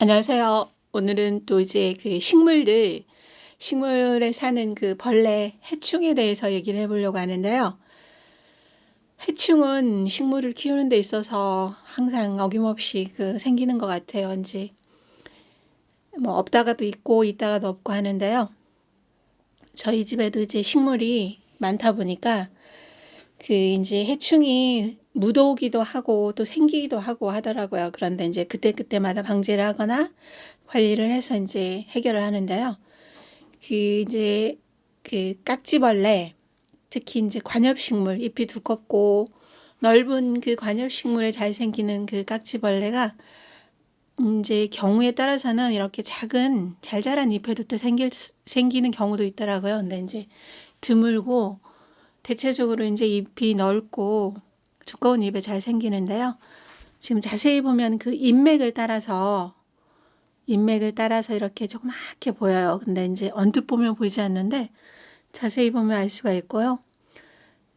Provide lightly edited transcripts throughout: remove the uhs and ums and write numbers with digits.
안녕하세요. 오늘은 또 이제 그 식물에 사는 그 벌레, 해충에 대해서 얘기를 해보려고 하는데요. 해충은 식물을 키우는 데 있어서 항상 어김없이 생기는 것 같아요. 이제 뭐 없다가도 있고 있다가도 없고 하는데요. 저희 집에도 이제 식물이 많다 보니까 이제 해충이 묻어오기도 하고 또 생기기도 하고 하더라고요. 그런데 이제 그때그때마다 방제를 하거나 관리를 해서 이제 해결을 하는데요. 이제 깍지벌레, 특히 이제 관엽식물, 잎이 두껍고 넓은 그 관엽식물에 잘 생기는 그 깍지벌레가 이제 경우에 따라서는 이렇게 작은 잘 자란 잎에도 또 생기는 경우도 있더라고요. 근데 이제 드물고 대체적으로 이제 잎이 넓고 두꺼운 잎에 잘 생기는데요. 지금 자세히 보면 그 인맥을 따라서 이렇게 조그맣게 보여요. 근데 이제 언뜻 보면 보이지 않는데 자세히 보면 알 수가 있고요.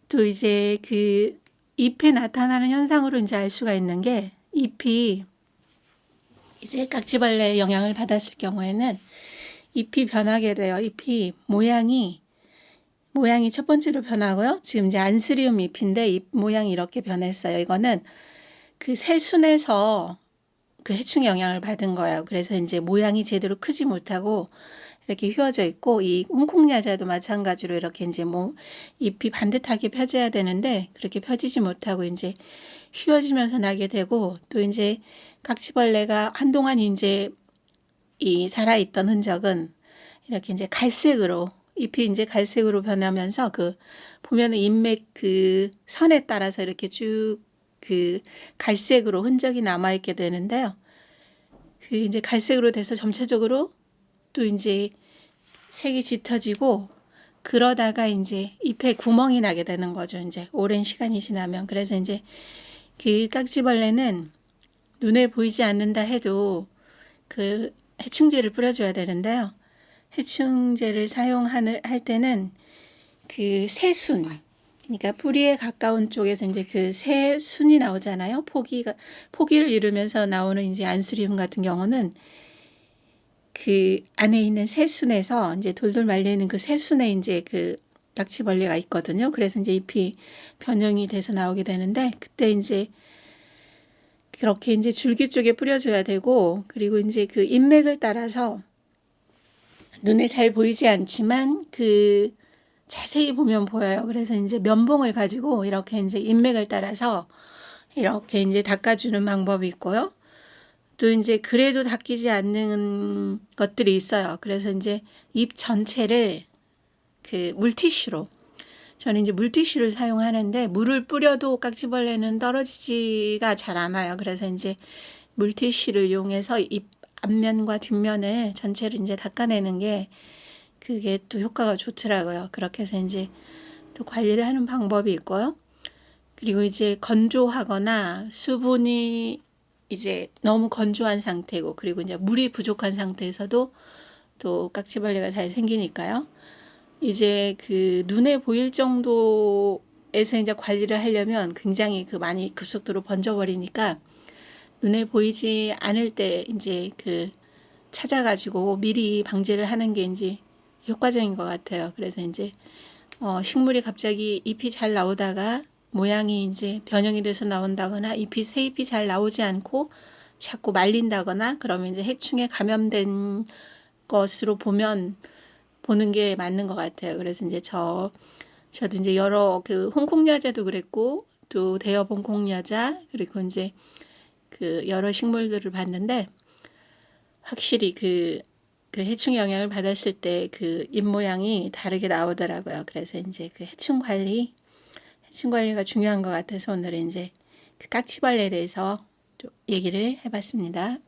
또 이제 그 잎에 나타나는 현상으로 이제 알 수가 있는 게 잎이 이제 깍지벌레의 영향을 받았을 경우에는 잎이 변하게 돼요. 잎이 모양이 첫 번째로 변하고요. 지금 이제 안스리움 잎인데 잎 모양이 이렇게 변했어요. 이거는 그 새순에서 그 해충의 영향을 받은 거예요. 그래서 이제 모양이 제대로 크지 못하고 이렇게 휘어져 있고, 이 홍콩야자도 마찬가지로 이렇게 이제 뭐 잎이 반듯하게 펴져야 되는데 그렇게 펴지지 못하고 이제 휘어지면서 나게 되고, 또 이제 각지벌레가 한동안 이제 이 살아있던 흔적은 이렇게 이제 갈색으로, 잎이 이제 갈색으로 변하면서 보면은 잎맥 그 선에 따라서 이렇게 쭉 갈색으로 흔적이 남아있게 되는데요. 이제 갈색으로 돼서 점차적으로 또 이제 색이 짙어지고, 그러다가 이제 잎에 구멍이 나게 되는 거죠. 이제 오랜 시간이 지나면. 그래서 이제 그 깍지벌레는 눈에 보이지 않는다 해도 그 해충제를 뿌려줘야 되는데요. 해충제를 할 때는 그 새순, 그러니까 뿌리에 가까운 쪽에서 이제 그 새순이 나오잖아요. 포기를 이루면서 나오는 이제 안수리움 같은 경우는 그 안에 있는 새순에서 이제 돌돌 말려있는 그 새순에 이제 그 깍지벌레가 있거든요. 그래서 이제 잎이 변형이 돼서 나오게 되는데, 그때 이제 그렇게 이제 줄기 쪽에 뿌려줘야 되고, 그리고 이제 그 잎맥을 따라서 눈에 잘 보이지 않지만 자세히 보면 보여요. 그래서 이제 면봉을 가지고 이렇게 이제 잎맥을 따라서 이렇게 이제 닦아주는 방법이 있고요. 또 이제 그래도 닦이지 않는 것들이 있어요. 그래서 이제 잎 전체를 물티슈로, 저는 이제 물티슈를 사용하는데, 물을 뿌려도 깍지벌레는 떨어지지가 잘 않아요. 그래서 이제 물티슈를 이용해서 잎 앞면과 뒷면을 전체를 이제 닦아내는 게 그게 또 효과가 좋더라고요. 그렇게 해서 이제 또 관리를 하는 방법이 있고요. 그리고 이제 건조하거나 수분이 이제 너무 건조한 상태고, 그리고 이제 물이 부족한 상태에서도 또 깍지벌레가 잘 생기니까요. 이제 눈에 보일 정도에서 이제 관리를 하려면 굉장히 많이 급속도로 번져버리니까, 눈에 보이지 않을 때 이제 찾아가지고 미리 방제를 하는 게 이제 효과적인 것 같아요. 그래서 이제 식물이 갑자기 잎이 잘 나오다가 모양이 이제 변형이 돼서 나온다거나, 새 잎이 잘 나오지 않고 자꾸 말린다거나, 그러면 이제 해충에 감염된 것으로 보는 게 맞는 것 같아요. 그래서 이제 저도 이제 여러 홍콩야자도 그랬고, 또 대엽 홍콩야자, 그리고 이제 여러 식물들을 봤는데, 확실히 해충 영향을 받았을 때 잎 모양이 다르게 나오더라고요. 그래서 이제 해충 관리가 중요한 것 같아서 오늘은 이제 깍지벌레에 대해서 좀 얘기를 해봤습니다.